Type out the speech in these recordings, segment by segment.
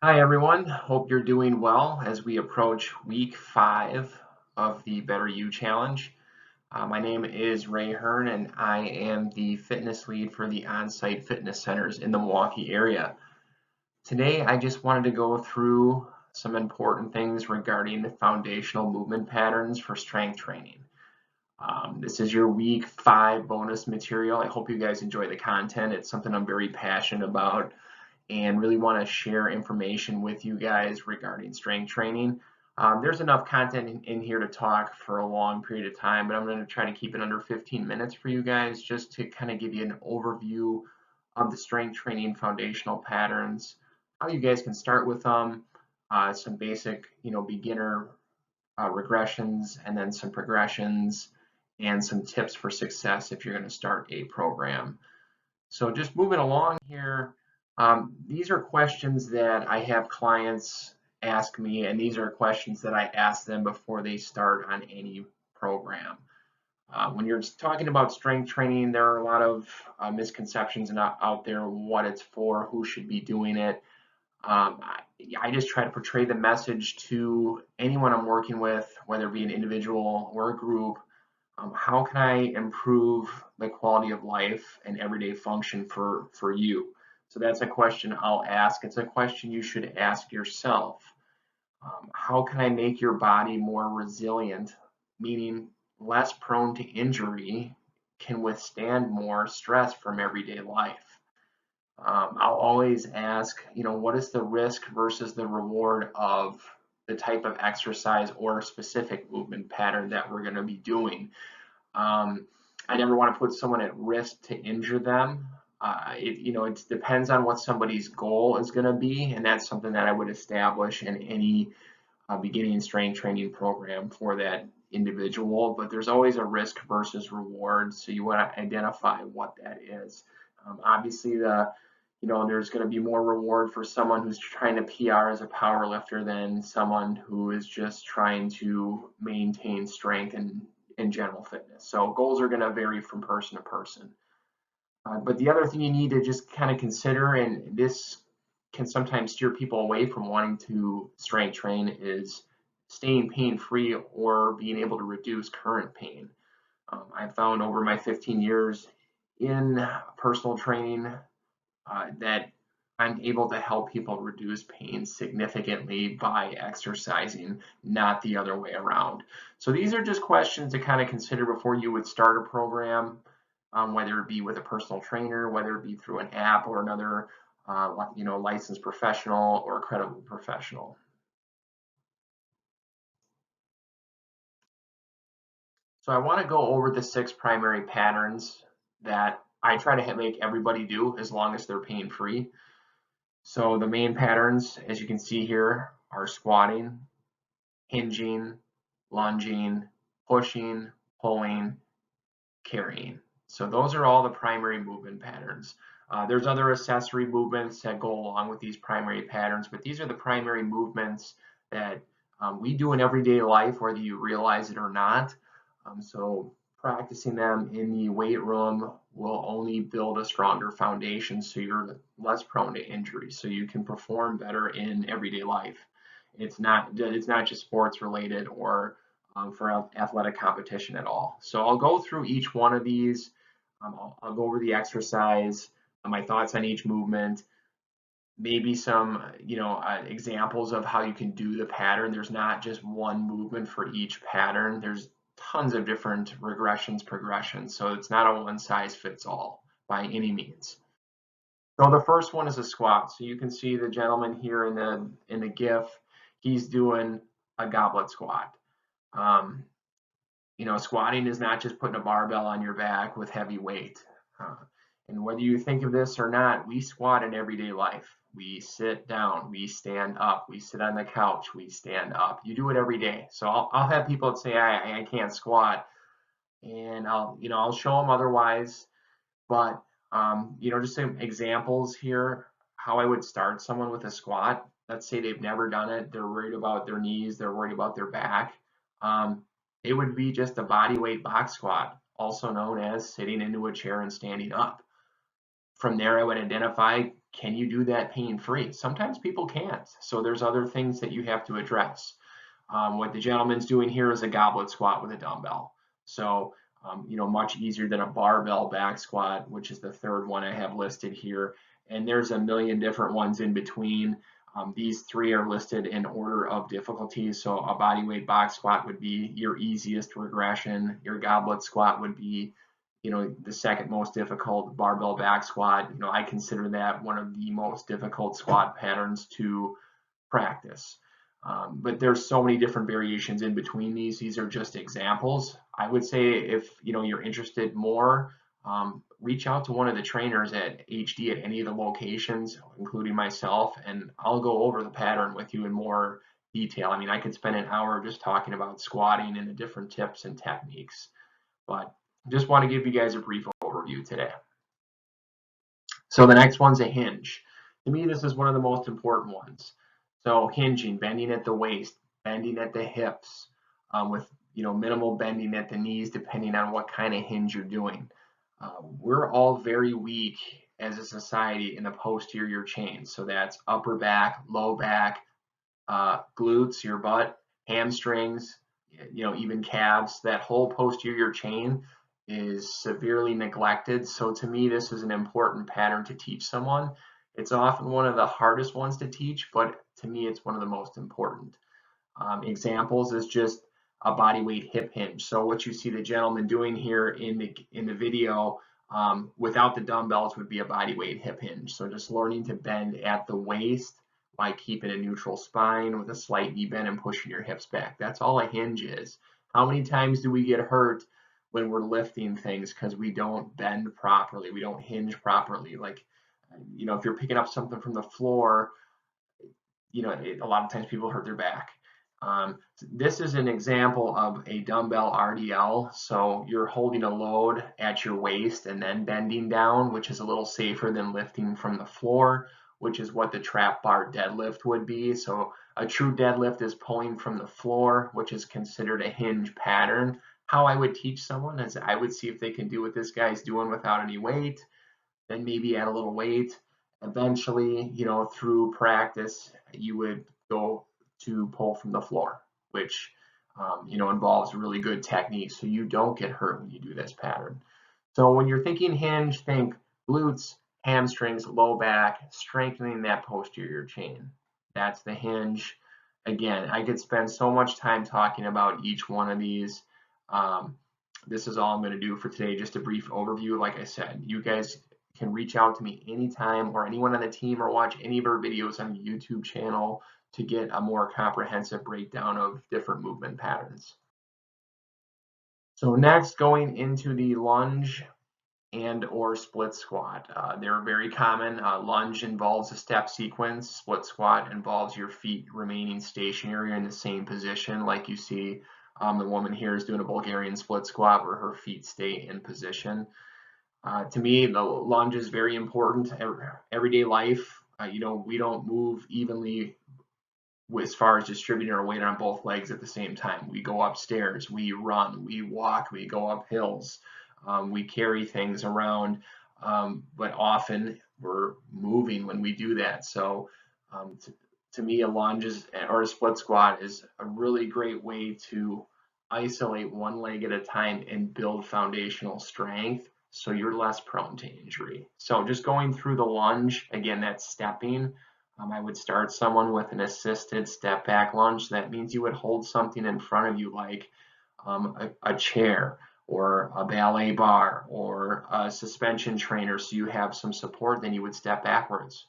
Hi everyone, hope you're doing well as we approach week 5 of the Better You Challenge. My name is Ray Hearn and I am the fitness lead for the on-site fitness centers in the Milwaukee area. Today I just wanted to go through some important things regarding the foundational movement patterns for strength training. This is your week 5 bonus material. I hope you guys enjoy the content. It's something I'm very passionate about and really want to share information with you guys regarding strength training. There's enough content in here to talk for a long period of time, but I'm going to try to keep it under 15 minutes for you guys just to kind of give you an overview of the strength training foundational patterns, how you guys can start with them, some basic, beginner regressions, and then some progressions and some tips for success if you're going to start a program. So just moving along here, these are questions that I have clients ask me, and these are questions that I ask them before they start on any program. When you're talking about strength training, there are a lot of misconceptions out there, what it's for, who should be doing it. I just try to portray the message to anyone I'm working with, whether it be an individual or a group. How can I improve the quality of life and everyday function for you? So that's a question I'll ask. It's a question you should ask yourself. How can I make your body more resilient, meaning less prone to injury, can withstand more stress from everyday life? I'll always ask, what is the risk versus the reward of the type of exercise or specific movement pattern that we're going to be doing? I never want to put someone at risk to injure them. It depends on what somebody's goal is going to be, and that's something that I would establish in any beginning strength training program for that individual. But there's always a risk versus reward, so you want to identify what that is. Obviously, there's going to be more reward for someone who's trying to PR as a power lifter than someone who is just trying to maintain strength and in general fitness. So goals are going to vary from person to person. But the other thing you need to just kind of consider, and this can sometimes steer people away from wanting to strength train, is staying pain free or being able to reduce current pain. I've found over my 15 years in personal training that I'm able to help people reduce pain significantly by exercising, not the other way around. So these are just questions to kind of consider before you would start a program, whether it be with a personal trainer, whether it be through an app or another, licensed professional or accredited professional. So I want to go over the 6 primary patterns that I try to make everybody do as long as they're pain free. So the main patterns, as you can see here, are squatting, hinging, lunging, pushing, pulling, carrying. So those are all the primary movement patterns. There's other accessory movements that go along with these primary patterns, but these are the primary movements that we do in everyday life, whether you realize it or not. So practicing them in the weight room will only build a stronger foundation so you're less prone to injury, so you can perform better in everyday life. It's not just sports related or for athletic competition at all. So I'll go through each one of these. I'll go over the exercise, my thoughts on each movement, maybe some examples of how you can do the pattern. There's not just one movement for each pattern. There's tons of different regressions, progressions. So it's not a one size fits all by any means. So the first one is a squat. So you can see the gentleman here in the GIF. He's doing a goblet squat. Um, Squatting is not just putting a barbell on your back with heavy weight. Uh, and whether you think of this or not, we squat in everyday life. We sit down, we stand up, we sit on the couch, we stand up. You do it every day. So I'll have people say I can't squat, and I'll show them otherwise. But just some examples here, how I would start someone with a squat. Let's say they've never done it, they're worried about their knees, they're worried about their back. It would be just a body weight box squat, also known as sitting into a chair and standing up. From there, I would identify can you do that pain-free? Sometimes people can't. So there's other things that you have to address. What the gentleman's doing here is a goblet squat with a dumbbell. So, much easier than a barbell back squat, which is the third one I have listed here. And there's a million different ones in between. These three are listed in order of difficulty. So a bodyweight box squat would be your easiest regression. Your goblet squat would be, the second most difficult. Barbell back squat, I consider that one of the most difficult squat patterns to practice. But there's so many different variations in between these. These are just examples. I would say if you're interested more, reach out to one of the trainers at HD at any of the locations, including myself, and I'll go over the pattern with you in more detail. I mean, I could spend an hour just talking about squatting and the different tips and techniques, but just want to give you guys a brief overview today. So the next one's a hinge. To me, this is one of the most important ones. So hinging, bending at the waist, bending at the hips, with minimal bending at the knees, depending on what kind of hinge you're doing. We're all very weak as a society in the posterior chain. So that's upper back, low back, glutes, your butt, hamstrings, even calves. That whole posterior chain is severely neglected. So to me, this is an important pattern to teach someone. It's often one of the hardest ones to teach, but to me, it's one of the most important. Examples is just a bodyweight hip hinge. So what you see the gentleman doing here in the video without the dumbbells would be a bodyweight hip hinge. So just learning to bend at the waist by keeping a neutral spine with a slight knee bend and pushing your hips back. That's all a hinge is. How many times do we get hurt when we're lifting things because we don't bend properly, we don't hinge properly? Like, if you're picking up something from the floor, a lot of times people hurt their back. This is an example of a dumbbell RDL. So you're holding a load at your waist and then bending down, which is a little safer than lifting from the floor, which is what the trap bar deadlift would be. So a true deadlift is pulling from the floor, which is considered a hinge pattern. How I would teach someone is I would see if they can do what this guy's doing without any weight, then maybe add a little weight. Eventually, through practice, you would go to pull from the floor, which involves really good technique so you don't get hurt when you do this pattern. So when you're thinking hinge, think glutes, hamstrings, low back, strengthening that posterior chain. That's the hinge. Again, I could spend so much time talking about each one of these. This is all I'm going to do for today, just a brief overview. Like I said, you guys can reach out to me anytime, or anyone on the team, or watch any of our videos on the YouTube channel to get a more comprehensive breakdown of different movement patterns. So next, going into the lunge and or split squat. They're very common. Lunge involves a step sequence. Split squat involves your feet remaining stationary in the same position, like you see the woman here is doing a Bulgarian split squat where her feet stay in position. To me, the lunge is very important. Everyday life, we don't move evenly as far as distributing our weight on both legs at the same time. We go upstairs, we run, we walk, we go up hills, we carry things around, but often we're moving when we do that. So to me, a lunge or a split squat is a really great way to isolate one leg at a time and build foundational strength so you're less prone to injury. So just going through the lunge, again, that's stepping. I would start someone with an assisted step back lunge. That means you would hold something in front of you like a chair or a ballet bar or a suspension trainer so you have some support. Then you would step backwards.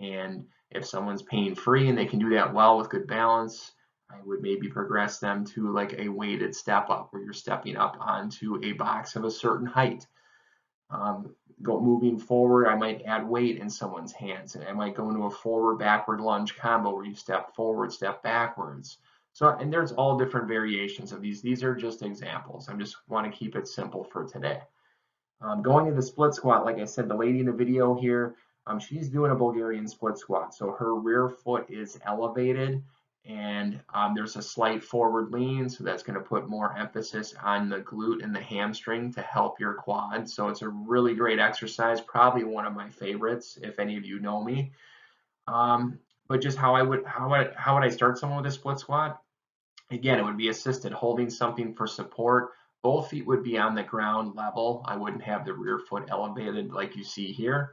And if someone's pain-free and they can do that well with good balance, I would maybe progress them to like a weighted step up where you're stepping up onto a box of a certain height. Moving forward, I might add weight in someone's hands, and I might go into a forward backward lunge combo where you step forward, step backwards. So, and there's all different variations of these. These are just examples. I just want to keep it simple for today. Going to the split squat, like I said, the lady in the video here, she's doing a Bulgarian split squat. So her rear foot is elevated and there's a slight forward lean, so that's going to put more emphasis on the glute and the hamstring to help your quad. So it's a really great exercise, probably one of my favorites if any of you know me. But just how would I start someone with a split squat? Again, it would be assisted, holding something for support. Both feet would be on the ground level. I wouldn't have the rear foot elevated like you see here.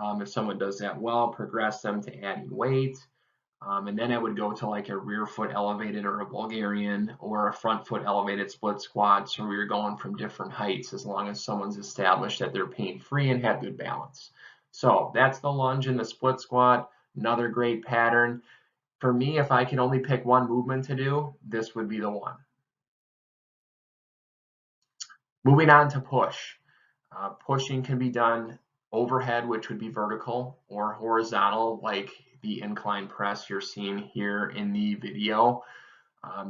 If someone does that well, progress them to adding weight. And then I would go to like a rear foot elevated or a Bulgarian or a front foot elevated split squat. So you're going from different heights as long as someone's established that they're pain free and have good balance. So that's the lunge and the split squat. Another great pattern. For me, if I can only pick one movement to do, this would be the one. Moving on to push. Pushing can be done overhead, which would be vertical, or horizontal, like the incline press you're seeing here in the video.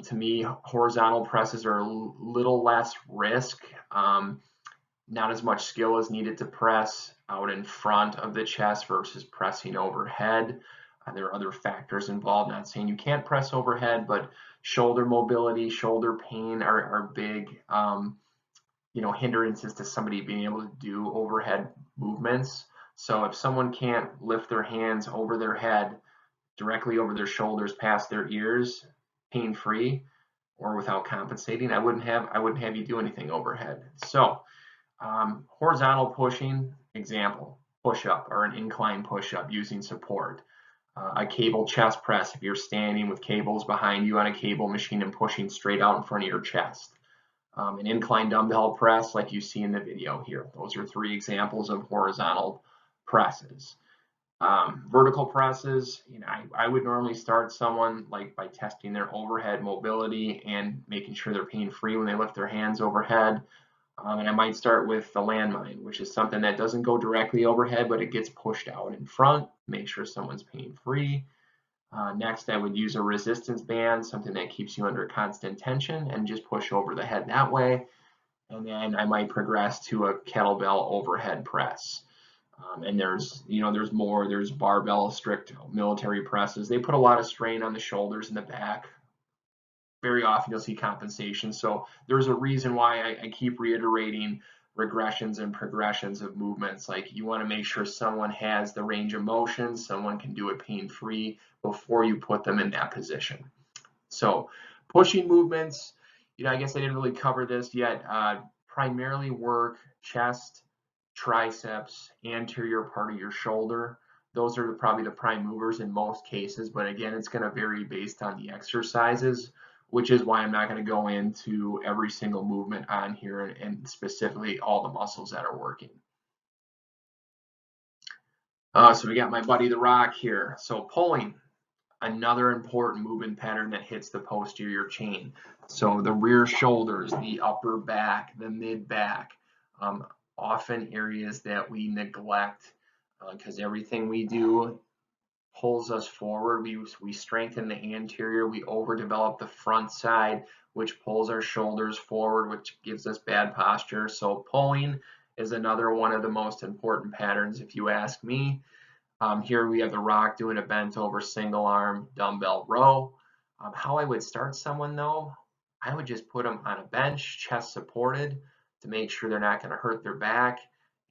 To me, horizontal presses are a little less risk. Not as much skill is needed to press out in front of the chest versus pressing overhead. There are other factors involved. Not saying you can't press overhead, but shoulder mobility, shoulder pain are big hindrances to somebody being able to do overhead movements. So if someone can't lift their hands over their head, directly over their shoulders, past their ears, pain-free or without compensating, I wouldn't have you do anything overhead. So horizontal pushing, example, push-up or an incline push-up using support. A cable chest press if you're standing with cables behind you on a cable machine and pushing straight out in front of your chest. An incline dumbbell press like you see in the video here. Those are 3 examples of horizontal presses. Vertical presses, I would normally start someone like by testing their overhead mobility and making sure they're pain-free when they lift their hands overhead. And I might start with the landmine, which is something that doesn't go directly overhead, but it gets pushed out in front, make sure someone's pain-free. Next, I would use a resistance band, something that keeps you under constant tension, and just push over the head that way. And then I might progress to a kettlebell overhead press. And there's more. There's barbell strict military presses. They put a lot of strain on the shoulders and the back. Very often you'll see compensation. So there's a reason why I keep reiterating regressions and progressions of movements. Like you want to make sure someone has the range of motion, someone can do it pain-free before you put them in that position. So pushing movements, I guess I didn't really cover this yet. Primarily work chest, triceps, anterior part of your shoulder. Those are probably the prime movers in most cases, but again, it's going to vary based on the exercises, which is why I'm not going to go into every single movement on here and specifically all the muscles that are working. So we got my buddy the Rock here. So pulling, another important movement pattern that hits the posterior chain. So the rear shoulders, the upper back, the mid back, often areas that we neglect because everything we do pulls us forward. We strengthen the anterior, we overdevelop the front side, which pulls our shoulders forward, which gives us bad posture. So pulling is another one of the most important patterns if you ask me. Here we have the Rock doing a bent over single arm dumbbell row. How I would start someone though, I would just put them on a bench, chest supported, to make sure they're not going to hurt their back,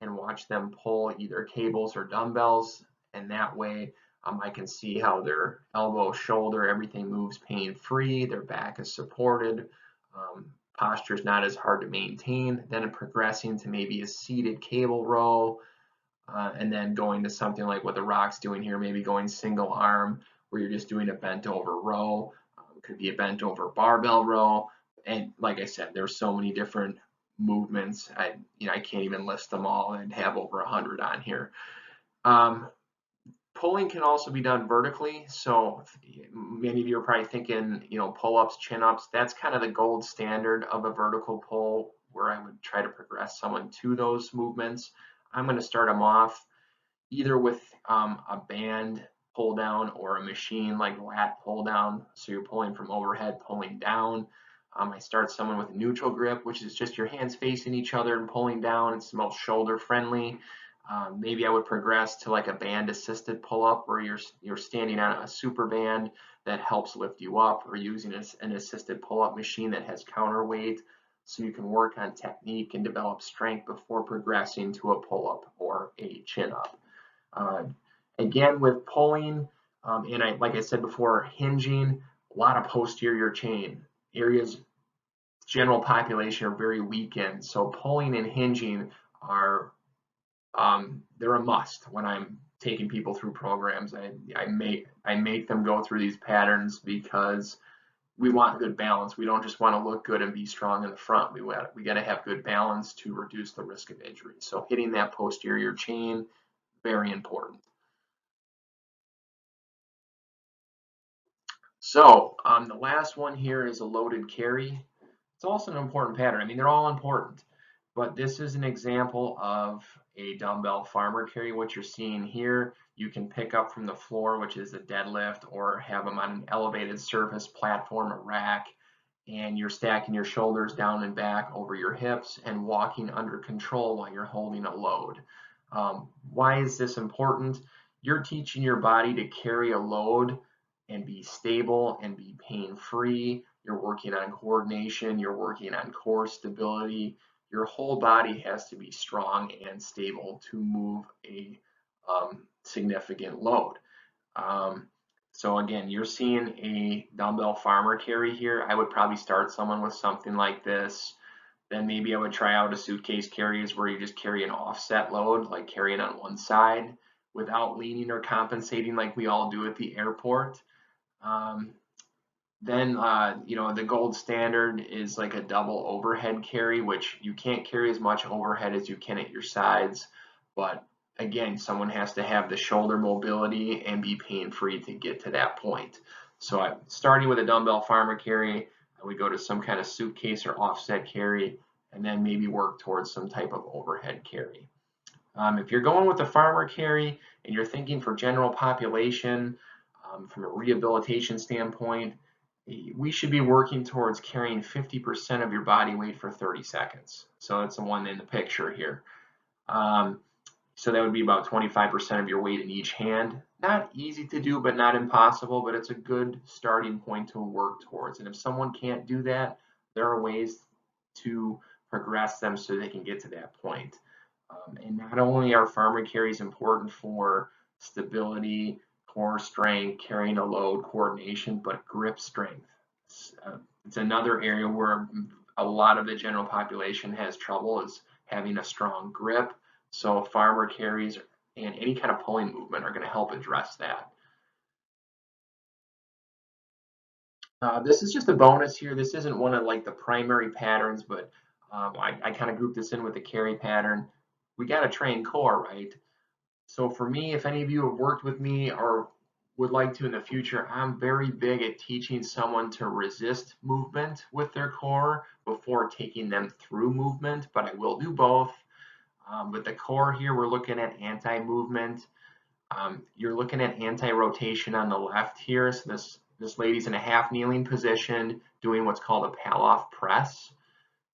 and watch them pull either cables or dumbbells. And that way I can see how their elbow, shoulder, everything moves pain-free, their back is supported, posture is not as hard to maintain. Then progressing to maybe a seated cable row, and then going to something like what the Rock's doing here, maybe going single arm where you're just doing a bent over row. It could be a bent over barbell row. And like I said, there's so many different movements. I can't even list them all. I'd have over 100 on here. Pulling can also be done vertically. So many of you are probably thinking, pull-ups, chin-ups. That's kind of the gold standard of a vertical pull where I would try to progress someone to those movements. I'm going to start them off either with a band pull down or a machine like lat pull down. So you're pulling from overhead, pulling down. I start someone with a neutral grip, which is just your hands facing each other and pulling down. It's the most shoulder friendly. Maybe I would progress to like a band assisted pull-up where you're standing on a super band that helps lift you up, or using an assisted pull-up machine that has counterweight, so you can work on technique and develop strength before progressing to a pull-up or a chin-up. Uh, Again, with pulling, like I said before, hinging, a lot of posterior chain areas. General population are very weakened, so pulling and hinging are they're a must when I'm taking people through programs. I make them go through these patterns because we want good balance. We don't just want to look good and be strong in the front. We got to have good balance to reduce the risk of injury. So hitting that posterior chain, very important. So the last one here is a loaded carry. It's also an important pattern. I mean, they're all important, but this is an example of a dumbbell farmer carry. What you're seeing here, you can pick up from the floor, which is a deadlift, or have them on an elevated surface platform, a rack, and you're stacking your shoulders down and back over your hips and walking under control while you're holding a load. Why is this important? You're teaching your body to carry a load and be stable and be pain-free. You're working on coordination, you're working on core stability. Your whole body has to be strong and stable to move a significant load. So again, you're seeing a dumbbell farmer carry here. I would probably start someone with something like this. Then maybe I would try out a suitcase carries where you just carry an offset load, like carrying on one side without leaning or compensating like we all do at the airport. Um, then, the gold standard is like a double overhead carry, which you can't carry as much overhead as you can at your sides. But again, someone has to have the shoulder mobility and be pain-free to get to that point. So I'm starting with a dumbbell farmer carry, I would go to some kind of suitcase or offset carry, and then maybe work towards some type of overhead carry. If you're going with a farmer carry and you're thinking for general population, from a rehabilitation standpoint, we should be working towards carrying 50% of your body weight for 30 seconds. So that's the one in the picture here. So that would be about 25% of your weight in each hand. Not easy to do, but not impossible, but it's a good starting point to work towards. And if someone can't do that, there are ways to progress them so they can get to that point. And not only are farmer carries important for stability, core strength, carrying a load, coordination, but grip strength. It's another area where a lot of the general population has trouble, is having a strong grip. So farmer carries and any kind of pulling movement are going to help address that. This is just a bonus here. This isn't one of like the primary patterns, but I kind of grouped this in with the carry pattern. We got to train core, right? So for me, if any of you have worked with me or would like to in the future, I'm very big at teaching someone to resist movement with their core before taking them through movement, but I will do both. With the core here, we're looking at anti-movement. You're looking at anti-rotation on the left here. So this lady's in a half kneeling position doing what's called a Palloff press.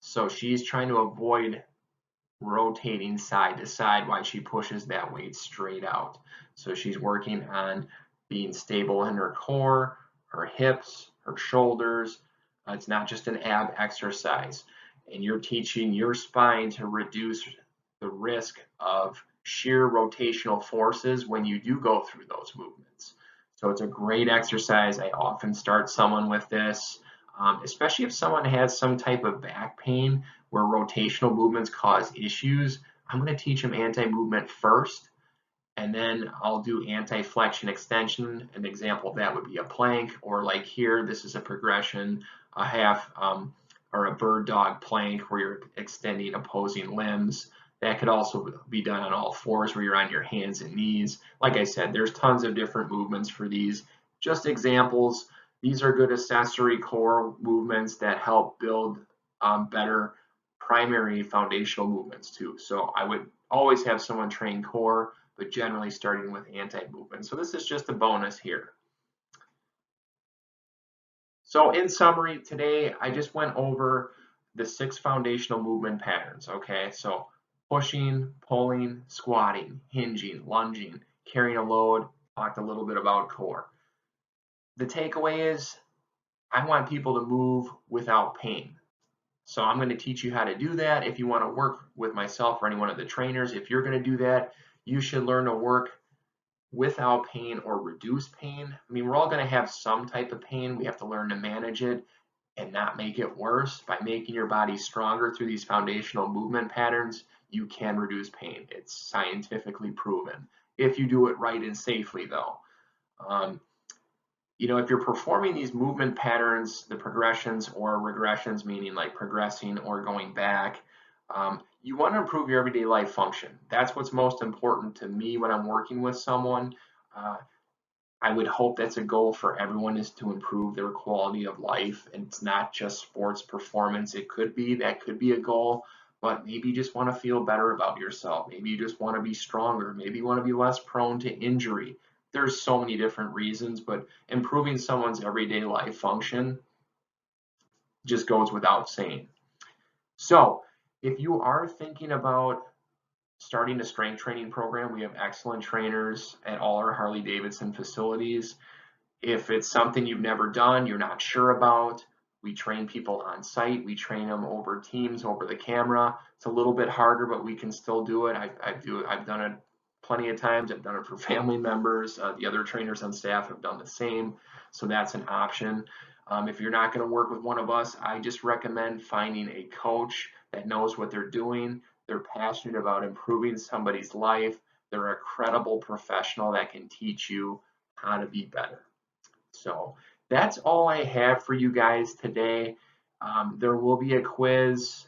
So she's trying to avoid rotating side to side while she pushes that weight straight out. So she's working on being stable in her core, her hips, her shoulders. It's not just an ab exercise. And you're teaching your spine to reduce the risk of shear rotational forces when you do go through those movements. So it's a great exercise. I often start someone with this, especially if someone has some type of back pain where rotational movements cause issues. I'm going to teach them anti-movement first, and then I'll do anti-flexion extension. An example of that would be a plank, or like here, this is a progression, a half or a bird dog plank where you're extending opposing limbs. That could also be done on all fours where you're on your hands and knees. Like I said, there's tons of different movements for these. Just examples. These are good accessory core movements that help build better primary foundational movements too. So I would always have someone train core, but generally starting with anti-movement. So this is just a bonus here. So in summary, today I just went over the 6 foundational movement patterns, okay? So pushing, pulling, squatting, hinging, lunging, carrying a load. Talked a little bit about core. The takeaway is I want people to move without pain. So I'm going to teach you how to do that. If you want to work with myself or any one of the trainers, if you're going to do that, you should learn to work without pain or reduce pain. I mean, we're all going to have some type of pain. We have to learn to manage it and not make it worse. By making your body stronger through these foundational movement patterns, you can reduce pain. It's scientifically proven. If you do it right and safely, though. Um, if you're performing these movement patterns, the progressions or regressions, meaning like progressing or going back, you want to improve your everyday life function. That's what's most important to me when I'm working with someone. Uh, I would hope that's a goal for everyone, is to improve their quality of life. And it's not just sports performance. That could be a goal, but maybe you just want to feel better about yourself. Maybe you just want to be stronger. Maybe you want to be less prone to injury. There's so many different reasons, but improving someone's everyday life function just goes without saying. So if you are thinking about starting a strength training program, we have excellent trainers at all our Harley-Davidson facilities. If it's something you've never done, you're not sure about, we train people on site. We train them over Teams, over the camera. It's a little bit harder, but we can still do it. I've done it plenty of times. I've done it for family members. The other trainers on staff have done the same, so that's an option. If you're not going to work with one of us, I just recommend finding a coach that knows what they're doing. They're passionate about improving somebody's life. They're a credible professional that can teach you how to be better. So that's all I have for you guys today. There will be a quiz,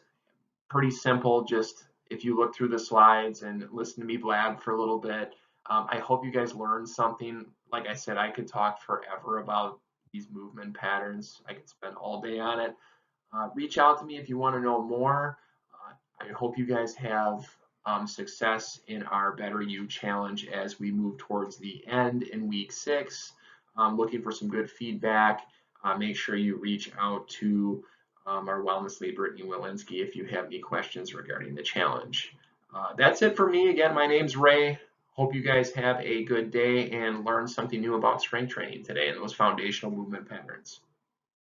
pretty simple. Just if you look through the slides and listen to me blab for a little bit. I hope you guys learned something. Like I said, I could talk forever about these movement patterns. I could spend all day on it. Reach out to me if you want to know more. I hope you guys have success in our Better You Challenge as we move towards the end in week 6. Looking for some good feedback. Make sure you reach out to our wellness lead, Brittany Walensky, if you have any questions regarding the challenge. That's it for me. Again, my name's Ray. Hope you guys have a good day and learn something new about strength training today and those foundational movement patterns.